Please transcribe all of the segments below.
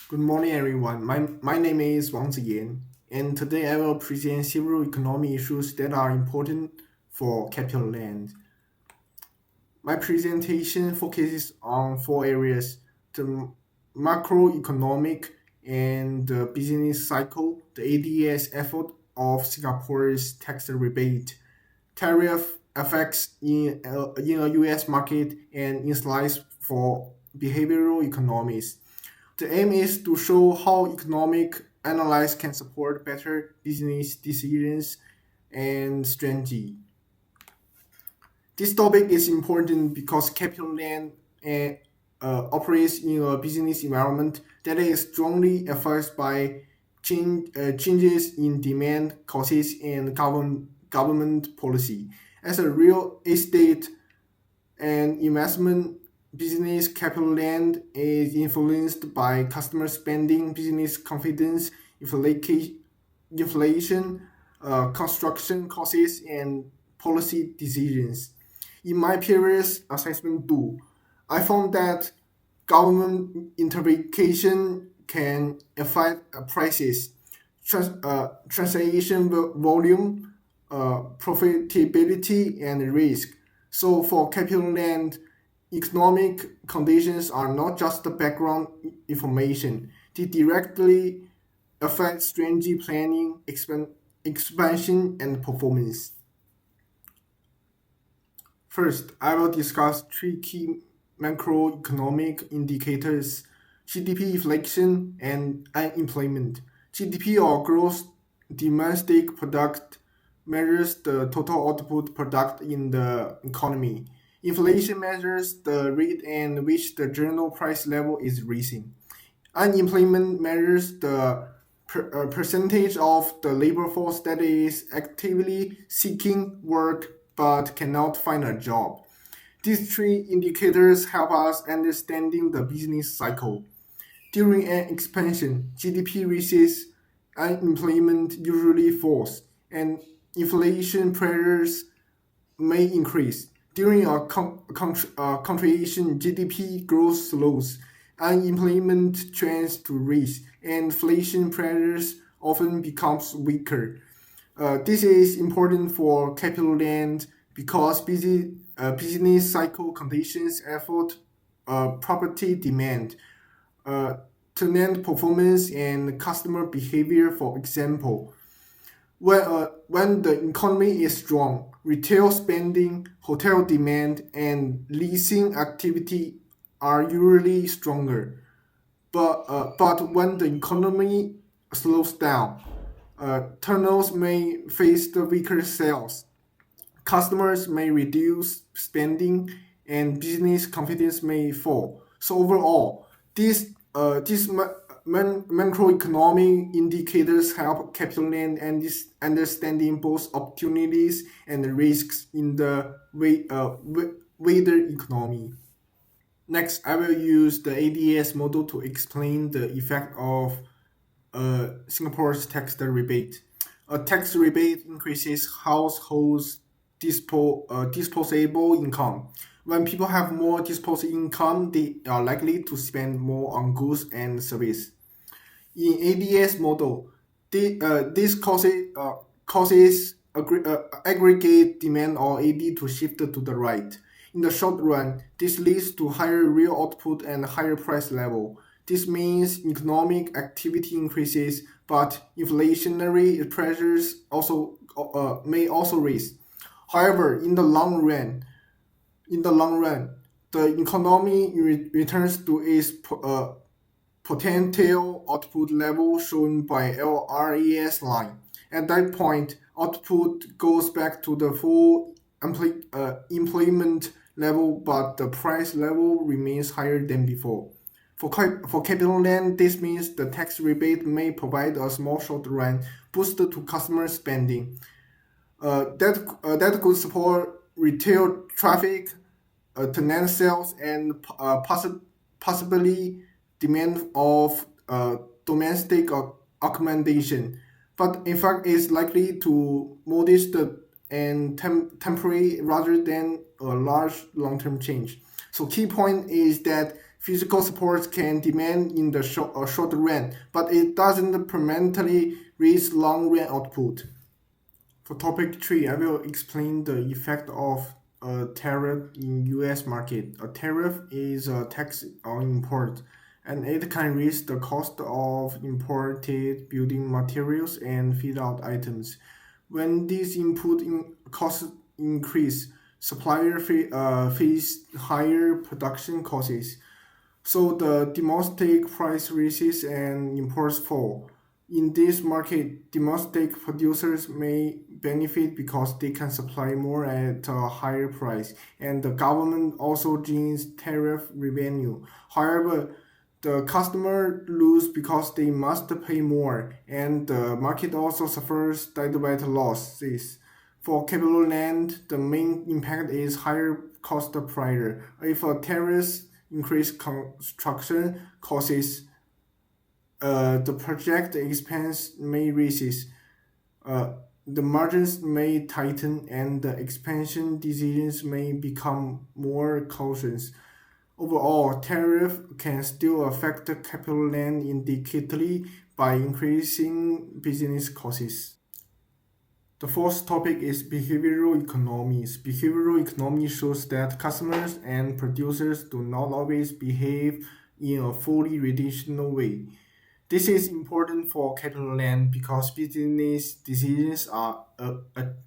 Good morning, everyone. My name is Wang Ziyan, and today I will present several economic issues that are important for capital land. My presentation focuses on four areas: the macroeconomic and the business cycle, the ADS effort of Singapore's tax rebate, tariff effects in a US market, and insights for behavioral economics. The aim is to show how economic analysis can support better business decisions and strategy. This topic is important because capital land operates in a business environment that is strongly affected by changes in demand, costs, and government policy. As a real estate and investment business, capital land is influenced by customer spending, business confidence, inflation, construction costs, and policy decisions. In my previous assessment tool, I found that government intervention can affect prices, transaction volume, profitability, and risk. So for capital land, economic conditions are not just the background information. They directly affect strategy planning, expansion, and performance. First, I will discuss three key macroeconomic indicators: GDP inflation and unemployment. GDP or gross domestic product measures the total output product in the economy. Inflation measures the rate at which the general price level is rising. Unemployment measures the percentage of the labor force that is actively seeking work but cannot find a job. These three indicators help us understanding the business cycle. During an expansion, GDP rises, unemployment usually falls, and inflation pressures may increase. During a contraction, GDP growth slows, unemployment trends to rise, and inflation pressures often becomes weaker. This is important for capital land because business cycle conditions affect property demand, tenant performance, and customer behavior. For example, when the economy is strong, retail spending, hotel demand, and leasing activity are usually stronger. But when the economy slows down, tunnels may face the weaker sales. Customers may reduce spending, and business confidence may fall. So overall, these macroeconomic indicators help capital land and this understanding both opportunities and risks in the wider economy. Next, I will use the ADS model to explain the effect of Singapore's tax rebate. A tax rebate increases households' disposable income. When people have more disposable income, they are likely to spend more on goods and service. In ADS model, this causes aggregate demand or AD to shift to the right. In the short run, this leads to higher real output and higher price level. This means economic activity increases, but inflationary pressures also may also rise. However, in the long run, the economy returns to its potential output level shown by LRES line. At that point, output goes back to the full employment level, but the price level remains higher than before. For capital land, this means the tax rebate may provide a small short-run boost to customer spending. That could support retail traffic, tenant sales, and possibly demand of domestic accommodation. But in fact, it's likely to modest and temporary rather than a large long-term change. So key point is that Physical support can demand in the short run, but it doesn't permanently raise long run output. For topic 3, I will explain the effect of a tariff in US market. A tariff is a tax on import, and it can raise the cost of imported building materials and fit-out items. When these costs increase, face higher production costs. So the domestic price rises and imports fall. In this market, domestic producers may benefit because they can supply more at a higher price, and the government also gains tariff revenue. However, the customer lose because they must pay more, and the market also suffers direct losses. For capital land, the main impact is higher cost price. If a tariff increase construction costs, the project expense may rises, uh, the margins may tighten, and the expansion decisions may become more cautious. Overall, tariff can still affect the capital land indirectly by increasing business costs. The fourth topic is behavioral economies. Behavioral economy shows that customers and producers do not always behave in a fully rational way. This is important for capital land because business decisions are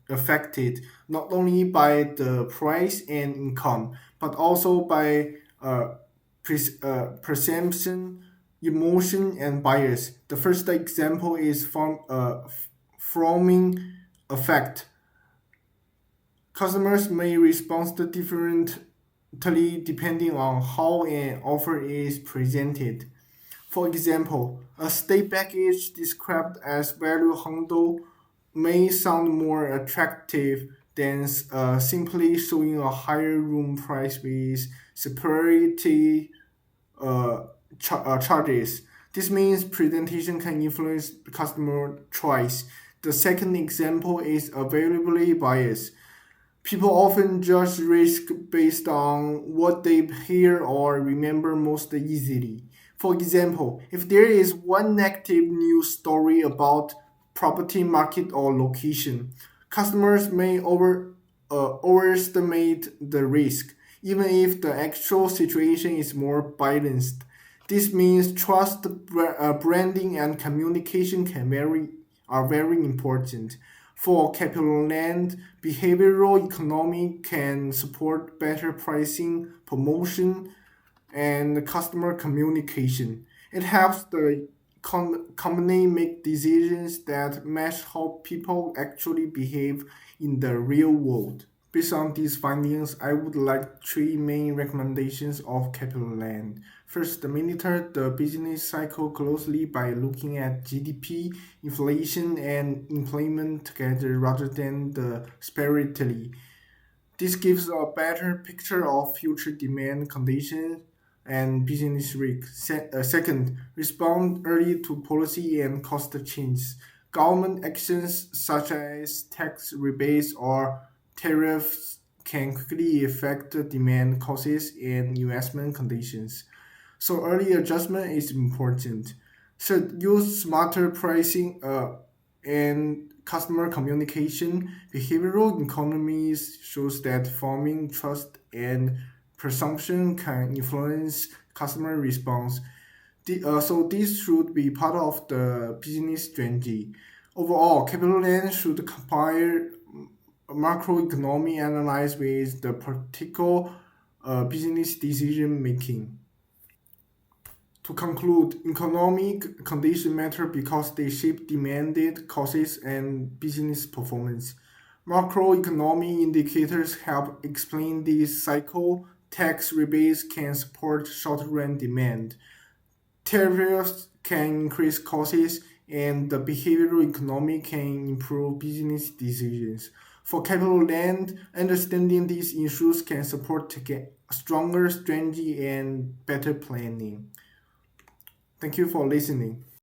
affected not only by the price and income, but also by perception, emotion, and bias. The first example is from forming effect. Customers may respond differently depending on how an offer is presented. For example, a state package described as value handle may sound more attractive than simply showing a higher room price with superiority charges. This means presentation can influence customer choice. The second example is availability bias. People often judge risk based on what they hear or remember most easily. For example, if there is one negative news story about property market or location, customers may overestimate the risk, even if the actual situation is more balanced. This means trust, branding, and communication are very important. For capital land, behavioral economy can support better pricing, promotion, and customer communication. It helps the company make decisions that match how people actually behave in the real world. Based on these findings, I would like three main recommendations of capital land. First, monitor the business cycle closely by looking at GDP, inflation, and employment together rather than the separately. This gives a better picture of future demand conditions and business risk. Second, respond early to policy and cost changes. Government actions such as tax rebates or tariffs can quickly affect demand costs and investment conditions. So early adjustment is important. Should use smarter pricing and customer communication. Behavioral economies shows that forming trust and presumption can influence customer response. So this should be part of the business strategy. Overall, capital land should compare macroeconomy analyze with the practical business decision making. To conclude, economic conditions matter because they shape demanded costs and business performance. Macroeconomic indicators help explain this cycle. Tax rebates can support short-run demand. Tariffs can increase costs, and the behavioral economy can improve business decisions. For capital land, understanding these issues can support to get stronger strategy and better planning. Thank you for listening.